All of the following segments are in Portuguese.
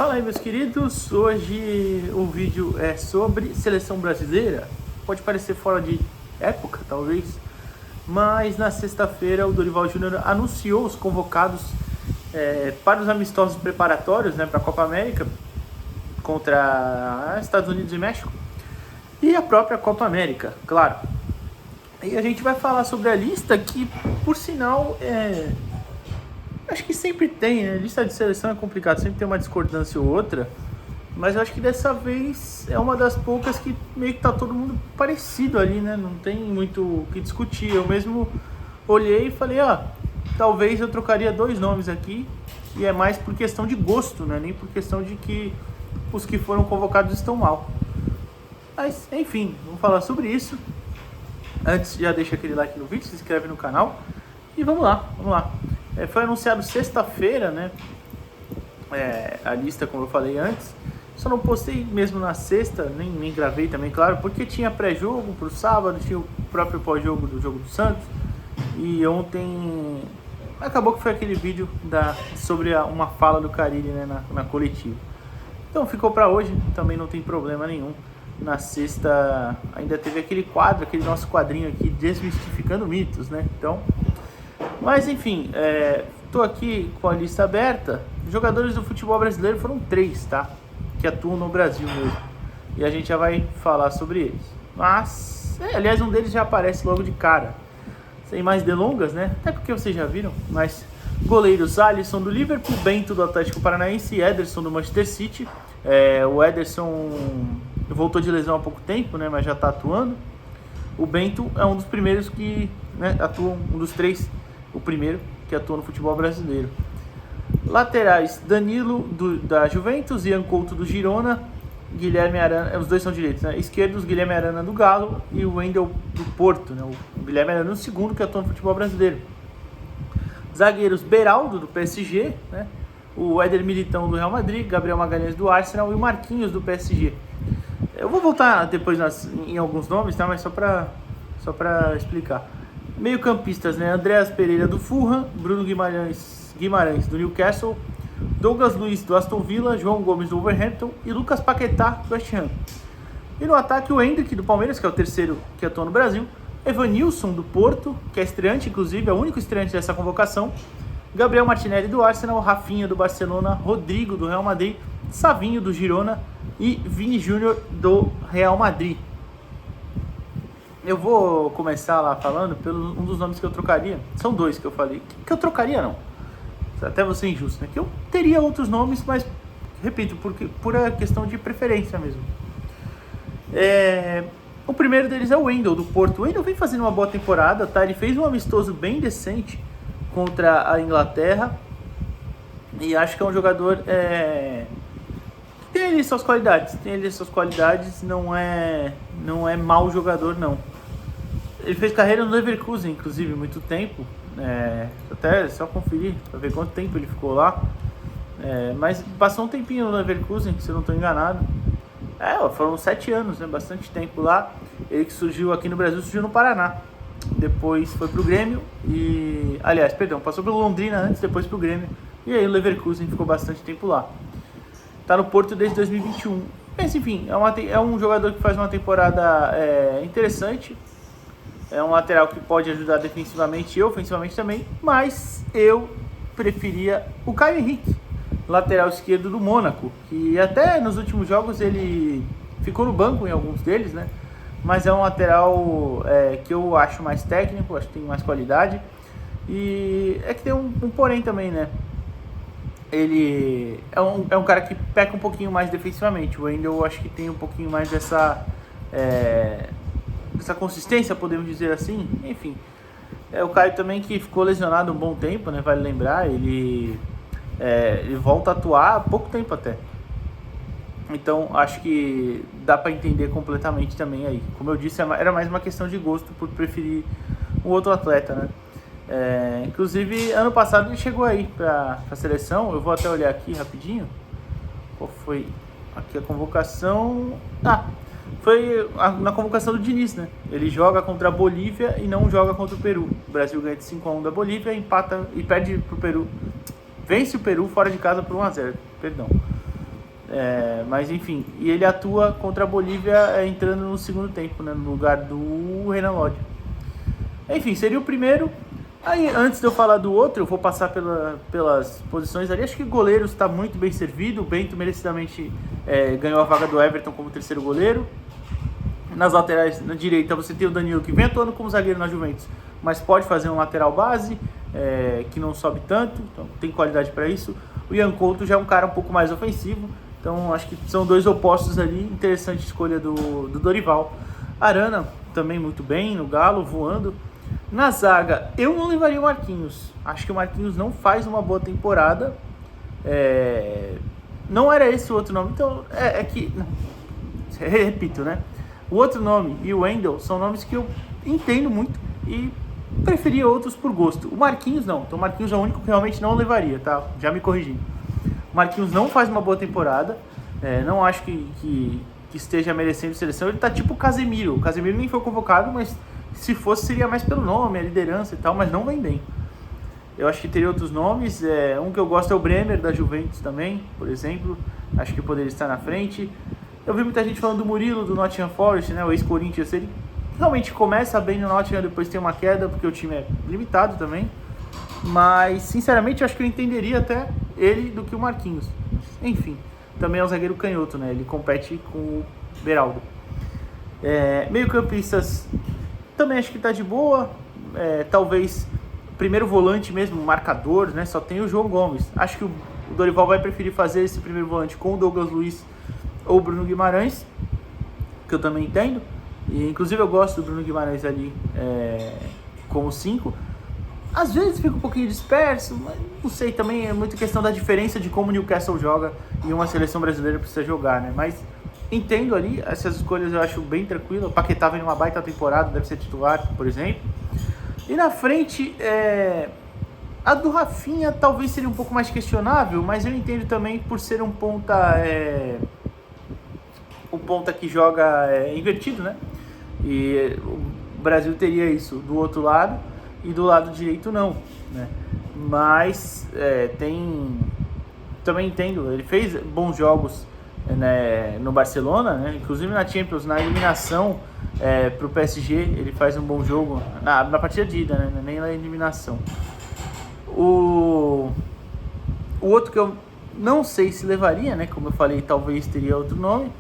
Fala aí, meus queridos, hoje o vídeo é sobre seleção brasileira. Pode parecer fora de época, talvez, mas na sexta-feira o Dorival Júnior anunciou os convocados para os amistosos preparatórios, para a Copa América contra Estados Unidos e México e a própria Copa América, claro. E a gente vai falar sobre a lista que, por sinal, acho que sempre tem, né? Lista de seleção é complicado, sempre tem uma discordância ou outra, mas eu acho que dessa vez é uma das poucas que meio que tá todo mundo parecido ali, né? Não tem muito o que discutir. Eu mesmo olhei e falei, talvez eu trocaria dois nomes aqui, e é mais por questão de gosto, né? Nem por questão de que os que foram convocados estão mal. Mas, enfim, vamos falar sobre isso. Antes, já deixa aquele like no vídeo, se inscreve no canal e vamos lá. Foi anunciado sexta-feira, né? A lista, como eu falei antes. Só não postei mesmo na sexta, nem gravei também, claro, porque tinha pré-jogo pro sábado, tinha o próprio pós-jogo do jogo do Santos. E ontem acabou que foi aquele vídeo sobre uma fala do Carille, né, na coletiva. Então ficou para hoje, também não tem problema nenhum. Na sexta ainda teve aquele nosso quadrinho aqui, Desmistificando Mitos, né? Então, mas enfim, tô aqui com a lista aberta. Jogadores do futebol brasileiro foram 3, tá? Que atuam no Brasil mesmo. E a gente já vai falar sobre eles. Mas, aliás, um deles já aparece logo de cara. Sem mais delongas, né? Até porque vocês já viram. Mas, goleiros: Alisson do Liverpool, Bento do Atlético Paranaense e Ederson do Manchester City. O Ederson voltou de lesão há pouco tempo, né? Mas já tá atuando. O Bento é um dos primeiros que atuam, um dos 3, o primeiro que atua no futebol brasileiro. Laterais: Danilo da Juventus, Ian Couto do Girona, Guilherme Arana, os dois são direitos, né? Esquerdos: Guilherme Arana do Galo e o Wendel do Porto, né? O Guilherme Arana é o segundo que atua no futebol brasileiro. Zagueiros: Beraldo do PSG, né? O Éder Militão do Real Madrid, Gabriel Magalhães do Arsenal e o Marquinhos do PSG. Eu vou voltar depois em alguns nomes, tá? Mas só para explicar. Meio-campistas, né? Andreas Pereira do Fulham, Bruno Guimarães do Newcastle, Douglas Luiz do Aston Villa, João Gomes do Wolverhampton e Lucas Paquetá do West Ham. E no ataque, o Endrick do Palmeiras, que é o terceiro que atua no Brasil, Evanilson do Porto, que é estreante, inclusive, é o único estreante dessa convocação, Gabriel Martinelli do Arsenal, Rafinha do Barcelona, Rodrigo do Real Madrid, Savinho do Girona e Vini Júnior do Real Madrid. Eu vou começar lá falando pelo um dos nomes que eu trocaria. São dois que eu falei. Que eu trocaria, não. Até vou ser injusto, né? Que eu teria outros nomes, mas, repito, por a questão de preferência mesmo. O primeiro deles é o Wendel, do Porto. O Wendel vem fazendo uma boa temporada, tá? Ele fez um amistoso bem decente contra a Inglaterra. E acho que é um jogador... Tem ali suas qualidades. Não é mau jogador, não. Ele fez carreira no Leverkusen, inclusive, muito tempo. Até só conferir para ver quanto tempo ele ficou lá. Mas passou um tempinho no Leverkusen, se eu não estou enganado. Foram 7 anos, né? Bastante tempo lá. Ele que surgiu aqui no Brasil, surgiu no Paraná. Depois foi pro Grêmio e... Aliás, perdão, passou pelo Londrina antes, depois pro Grêmio. E aí o Leverkusen ficou bastante tempo lá. Tá no Porto desde 2021. Mas enfim, é um jogador que faz uma temporada interessante. É um lateral que pode ajudar defensivamente e ofensivamente também. Mas eu preferia o Caio Henrique, lateral esquerdo do Mônaco, que até nos últimos jogos ele ficou no banco em alguns deles, né? Mas é um lateral que eu acho mais técnico, acho que tem mais qualidade. E é que tem um porém também, né? Ele é um cara que peca um pouquinho mais defensivamente. O Wendel eu acho que tem um pouquinho mais dessa consistência, podemos dizer assim. Enfim, o Caio também, que ficou lesionado um bom tempo, né? Vale lembrar, ele volta a atuar há pouco tempo até. Então acho que dá para entender completamente também aí. Como eu disse, era mais uma questão de gosto por preferir um outro atleta, né? Inclusive, ano passado ele chegou aí para a seleção. Eu vou até olhar aqui rapidinho. Qual foi aqui a convocação? Foi na convocação do Diniz, né? Ele joga contra a Bolívia e não joga contra o Peru. O Brasil ganha de 5-1 da Bolívia, empata e perde pro Peru. Vence o Peru fora de casa por 1-0, perdão. Mas enfim, e ele atua contra a Bolívia entrando no segundo tempo, né, no lugar do Renan Lodge. Enfim, seria o primeiro. Aí, antes de eu falar do outro, eu vou passar pelas posições ali. Acho que o goleiro está muito bem servido. O Bento merecidamente ganhou a vaga do Everton como terceiro goleiro. Nas laterais, na direita, você tem o Danilo, que vem atuando como zagueiro na Juventus, mas pode fazer um lateral base, que não sobe tanto, então tem qualidade para isso. O Ian Couto já é um cara um pouco mais ofensivo, então acho que são dois opostos ali. Interessante escolha do Dorival. Arana também muito bem no Galo, voando. Na zaga, eu não levaria o Marquinhos. Acho que o Marquinhos não faz uma boa temporada. Não era esse o outro nome, então repito, né? O outro nome e o Wendel são nomes que eu entendo muito e preferia outros por gosto. O Marquinhos não. Então o Marquinhos é o único que realmente não levaria, tá? Já me corrigindo. O Marquinhos não faz uma boa temporada. Não acho que esteja merecendo seleção. Ele tá tipo o Casemiro. O Casemiro nem foi convocado, mas se fosse seria mais pelo nome, a liderança e tal, mas não vem bem. Eu acho que teria outros nomes. Um que eu gosto é o Bremer, da Juventus também, por exemplo. Acho que poderia estar na frente. Eu vi muita gente falando do Murilo, do Nottingham Forest, né, o ex-Corinthians. Ele realmente começa bem no Nottingham, depois tem uma queda, porque o time é limitado também. Mas, sinceramente, eu acho que eu entenderia até ele do que o Marquinhos. Enfim, também é um zagueiro canhoto, né? Ele compete com o Beraldo. Meio-campistas, também acho que tá de boa. Talvez primeiro volante mesmo, marcador, né? Só tem o João Gomes. Acho que o Dorival vai preferir fazer esse primeiro volante com o Douglas Luiz ou Bruno Guimarães, que eu também entendo, e inclusive eu gosto do Bruno Guimarães ali como 5. Às vezes fica um pouquinho disperso, mas não sei, também é muito questão da diferença de como o Newcastle joga e uma seleção brasileira precisa jogar, né? Mas entendo ali, essas escolhas eu acho bem tranquilo. O Paquetá vem numa baita temporada, deve ser titular, por exemplo. E na frente, a do Rafinha talvez seria um pouco mais questionável, mas eu entendo também por ser um ponta que joga invertido, né? E o Brasil teria isso do outro lado e do lado direito não, né? Mas também entendo, ele fez bons jogos, né, no Barcelona, né? Inclusive na Champions, na eliminação para o PSG, ele faz um bom jogo na partida de ida, né? Nem na eliminação. O outro que eu não sei se levaria, né? Como eu falei, talvez teria outro nome.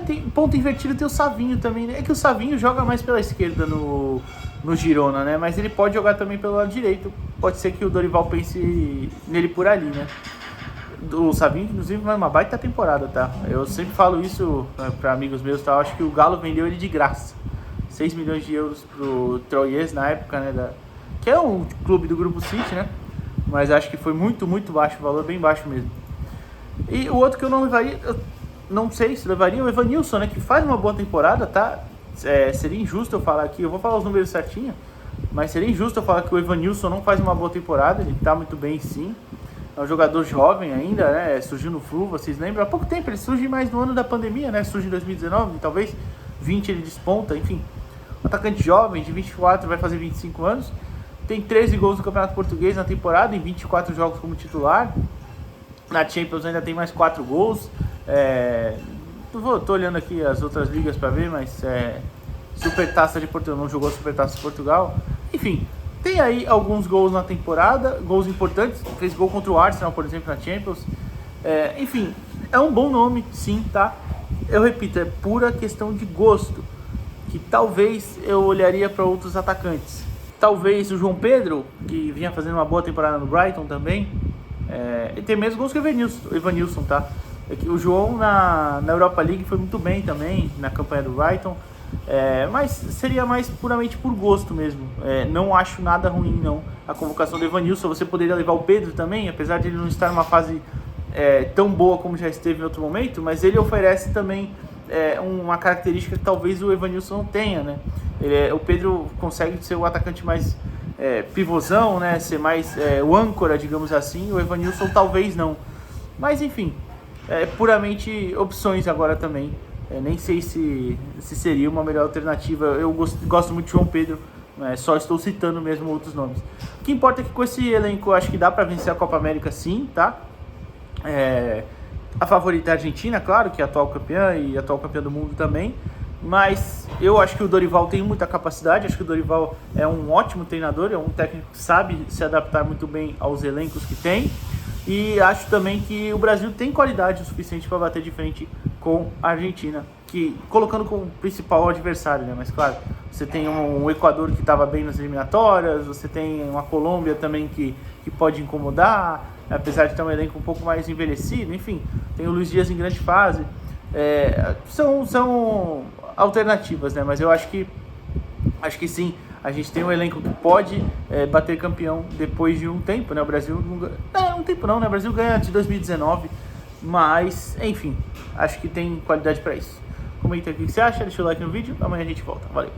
Tem ponto invertido, tem o Savinho também, né? É que o Savinho joga mais pela esquerda no Girona, né? Mas ele pode jogar também pelo lado direito. Pode ser que o Dorival pense nele por ali, né? O Savinho, inclusive, vai uma baita temporada, tá? Eu sempre falo isso para amigos meus, tá? Eu acho que o Galo vendeu ele de graça. 6 milhões de euros pro Troyes na época, né? Que é um clube do Grupo City, né? Mas acho que foi muito, muito baixo, o valor bem baixo mesmo. E o outro que eu não levaria, eu não sei se levaria, o Evanilson, né? Que faz uma boa temporada, tá? Seria injusto eu falar aqui, eu vou falar os números certinho, mas seria injusto eu falar que o Evanilson não faz uma boa temporada, ele tá muito bem sim. É um jogador jovem ainda, né? Surgiu no Flu, vocês lembram? Há pouco tempo, ele surge mais no ano da pandemia, né? Surge em 2019, talvez 20 ele desponta, enfim. Um atacante jovem, de 24, vai fazer 25 anos. Tem 13 gols no Campeonato Português na temporada, em 24 jogos como titular. Na Champions ainda tem mais 4 gols. Tô olhando aqui as outras ligas para ver, mas Supertaça de Portugal, não jogou Supertaça de Portugal. Enfim, tem aí alguns gols na temporada, gols importantes. Fez gol contra o Arsenal, por exemplo, na Champions. Enfim, é um bom nome, sim, tá? Eu repito, é pura questão de gosto, que talvez eu olharia para outros atacantes. Talvez o João Pedro, que vinha fazendo uma boa temporada no Brighton também. Ele tem menos gols que o Evanilson, tá? O João na Europa League foi muito bem também, na campanha do Brighton. Mas seria mais puramente por gosto mesmo. Não acho nada ruim, não, a convocação do Evanilson. Você poderia levar o Pedro também, apesar de ele não estar numa fase tão boa como já esteve em outro momento, mas ele oferece também uma característica que talvez o Evanilson não tenha, né? O Pedro consegue ser o atacante mais pivôzão, né? Ser mais o âncora, digamos assim. O Evanilson talvez não. Mas enfim, puramente opções agora também. Nem sei se seria uma melhor alternativa. Eu gosto muito de João Pedro, só estou citando mesmo outros nomes. O que importa é que com esse elenco eu acho que dá para vencer a Copa América sim, tá? A favorita é a Argentina, claro, que é a atual campeã e atual campeã do mundo também. Mas eu acho que o Dorival tem muita capacidade, acho que o Dorival é um ótimo treinador, é um técnico que sabe se adaptar muito bem aos elencos que tem. E acho também que o Brasil tem qualidade o suficiente para bater de frente com a Argentina, que colocando como principal adversário, né? Mas claro, você tem um Equador que estava bem nas eliminatórias, você tem uma Colômbia também que pode incomodar, apesar de ter um elenco um pouco mais envelhecido, enfim, tem o Luiz Dias em grande fase. São alternativas, né? Mas eu acho que sim, a gente tem um elenco que pode bater campeão depois de um tempo, né? O Brasil não, um tempo não, né? O Brasil ganha de 2019, mas enfim, acho que tem qualidade para isso. Comenta aqui o que você acha, deixa o like no vídeo, amanhã a gente volta. Valeu!